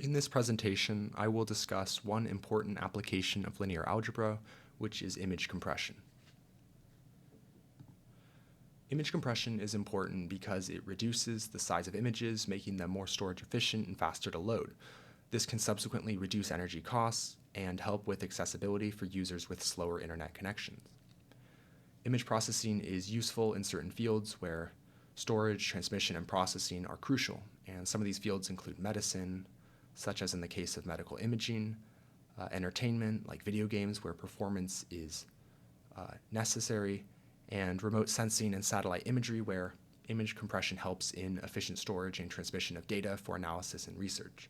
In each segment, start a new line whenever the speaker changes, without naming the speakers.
In this presentation, I will discuss one important application of linear algebra, which is image compression. Image compression is important because it reduces the size of images, making them more storage efficient and faster to load. This can subsequently reduce energy costs and help with accessibility for users with slower internet connections. Image processing is useful in certain fields where storage, transmission, and processing are crucial, and some of these fields include medicine, such as in the case of medical imaging, entertainment, like video games where performance is necessary, and remote sensing and satellite imagery where image compression helps in efficient storage and transmission of data for analysis and research.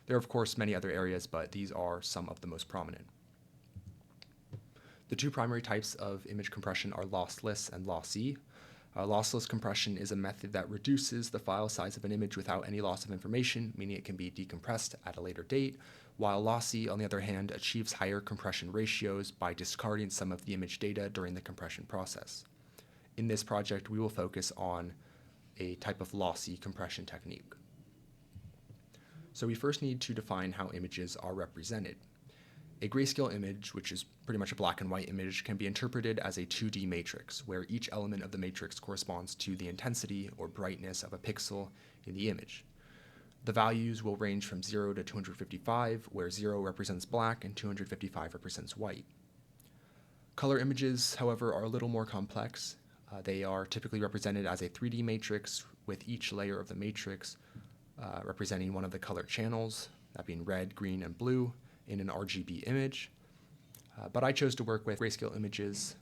There are, of course, many other areas, but these are some of the most prominent. The two primary types of image compression are lossless and lossy. Lossless compression is a method that reduces the file size of an image without any loss of information, meaning it can be decompressed at a later date, while lossy, on the other hand, achieves higher compression ratios by discarding some of the image data during the compression process. In this project, we will focus on a type of lossy compression technique. So we first need to define how images are represented. A grayscale image, which is pretty much a black and white image, can be interpreted as a 2D matrix, where each element of the matrix corresponds to the intensity or brightness of a pixel in the image. The values will range from 0 to 255, where 0 represents black and 255 represents white. Color images, however, are a little more complex. They are typically represented as a 3D matrix, with each layer of the matrix representing one of the color channels, that being red, green, and blue, in an RGB image. But I chose to work with grayscale images,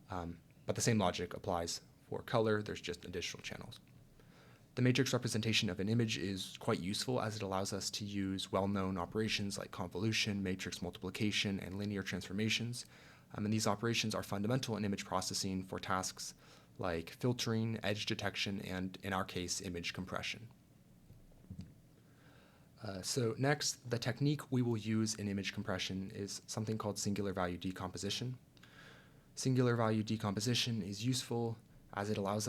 but the same logic applies for color. There's just additional channels. The matrix representation of an image is quite useful as it allows us to use well-known operations like convolution, matrix multiplication, and linear transformations. And these operations are fundamental in image processing for tasks like filtering, edge detection, and, in our case, image compression. So next, the technique we will use in image compression is something called singular value decomposition. Singular value decomposition is useful as it allows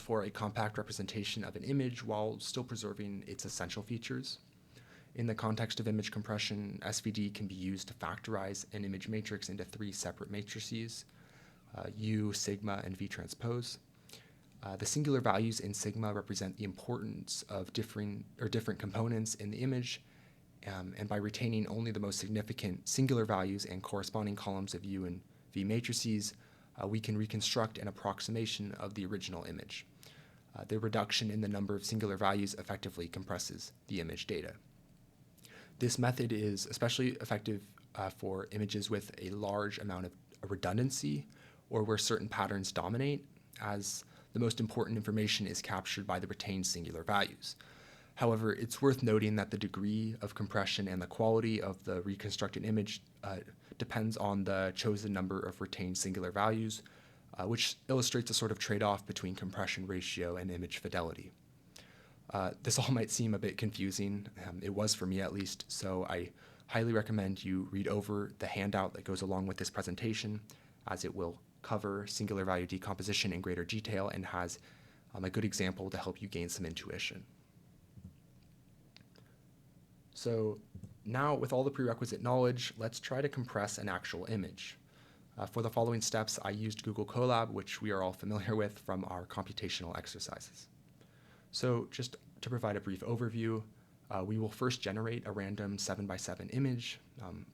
for a compact representation of an image while still preserving its essential features. In the context of image compression, SVD can be used to factorize an image matrix into three separate matrices, U, sigma, and V transpose. The singular values in sigma represent the importance of different components in the image, and by retaining only the most significant singular values and corresponding columns of U and V matrices, we can reconstruct an approximation of the original image. The reduction in the number of singular values effectively compresses the image data. This method is especially effective for images with a large amount of redundancy or where certain patterns dominate, as the most important information is captured by the retained singular values. However, it's worth noting that the degree of compression and the quality of the reconstructed image depends on the chosen number of retained singular values, which illustrates a sort of trade-off between compression ratio and image fidelity. This all might seem a bit confusing. It was for me at least, so I highly recommend you read over the handout that goes along with this presentation, as it will cover singular value decomposition in greater detail and has a good example to help you gain some intuition. So now, with all the prerequisite knowledge, let's try to compress an actual image. For the following steps, I used Google Colab, which we are all familiar with from our computational exercises. So just to provide a brief overview, we will first generate a random 7x7 image,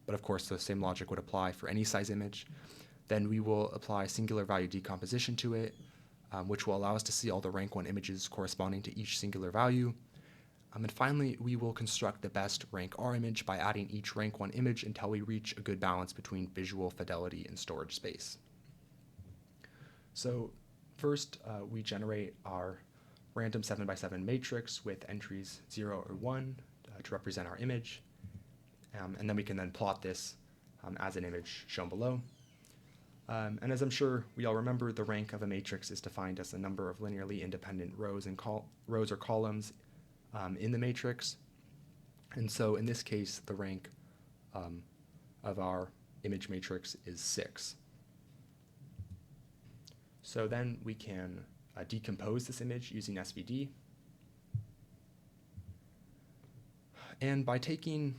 but of course the same logic would apply for any size image. Then we will apply singular value decomposition to it, which will allow us to see all the rank 1 images corresponding to each singular value. And finally, we will construct the best rank R image by adding each rank 1 image until we reach a good balance between visual fidelity and storage space. So first, we generate our random 7x7 matrix with entries 0 or 1 to represent our image. And then we can plot this as an image shown below. And as I'm sure we all remember, the rank of a matrix is defined as the number of linearly independent rows or columns in the matrix. And so in this case, the rank of our image matrix is 6. So then we can decompose this image using SVD. And by taking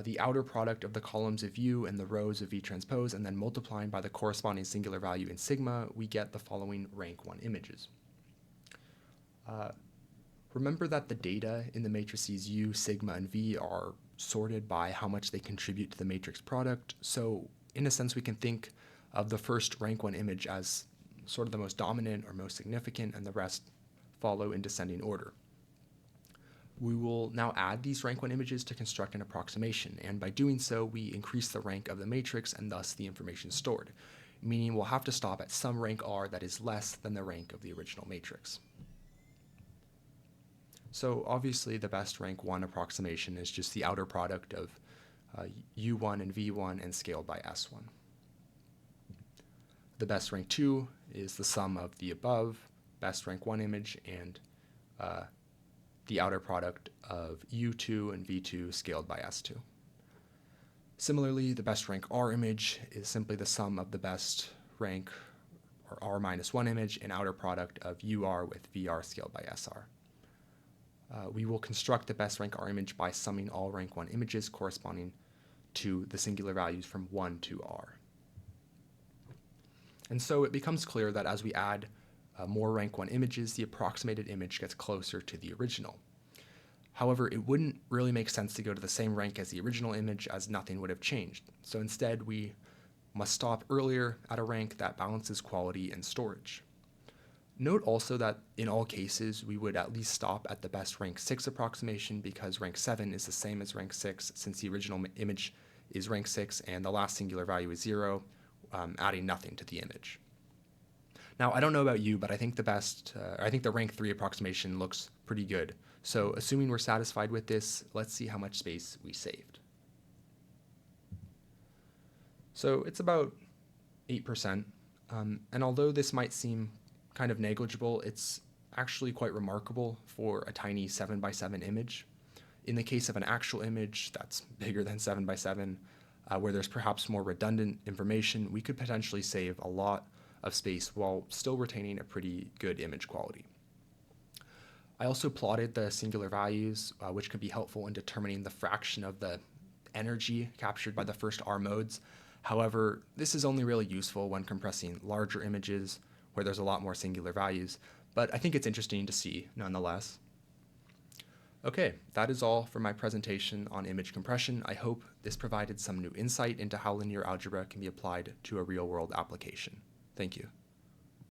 the outer product of the columns of U and the rows of V transpose and then multiplying by the corresponding singular value in sigma, we get the following rank 1 images. Remember that the data in the matrices U, sigma, and V are sorted by how much they contribute to the matrix product. So in a sense, we can think of the first rank 1 image as sort of the most dominant or most significant, and the rest follow in descending order. We will now add these rank 1 images to construct an approximation, and by doing so, we increase the rank of the matrix and thus the information stored, meaning we'll have to stop at some rank R that is less than the rank of the original matrix. So obviously the best rank 1 approximation is just the outer product of U1 and V1 and scaled by S1. The best rank 2 is the sum of the above best rank 1 image and the outer product of U2 and V2 scaled by S2. Similarly, the best rank R image is simply the sum of the best rank or R minus 1 image and outer product of UR with VR scaled by SR. We will construct the best rank R image by summing all rank 1 images corresponding to the singular values from 1 to R. And so it becomes clear that as we add more rank 1 images, the approximated image gets closer to the original. However, it wouldn't really make sense to go to the same rank as the original image, as nothing would have changed. So instead, we must stop earlier at a rank that balances quality and storage. Note also that in all cases, we would at least stop at the best rank 6 approximation, because rank 7 is the same as rank 6 since the original image is rank 6 and the last singular value is 0, adding nothing to the image. Now, I don't know about you, but I think the rank 3 approximation looks pretty good. So assuming we're satisfied with this, let's see how much space we saved. So it's about 8%, and although this might seem kind of negligible, it's actually quite remarkable for a tiny 7x7 image. In the case of an actual image that's bigger than 7x7, where there's perhaps more redundant information, we could potentially save a lot of space while still retaining a pretty good image quality. I also plotted the singular values, which can be helpful in determining the fraction of the energy captured by the first R modes. However, this is only really useful when compressing larger images where there's a lot more singular values, but I think it's interesting to see nonetheless. Okay, that is all for my presentation on image compression. I hope this provided some new insight into how linear algebra can be applied to a real-world application. Thank you.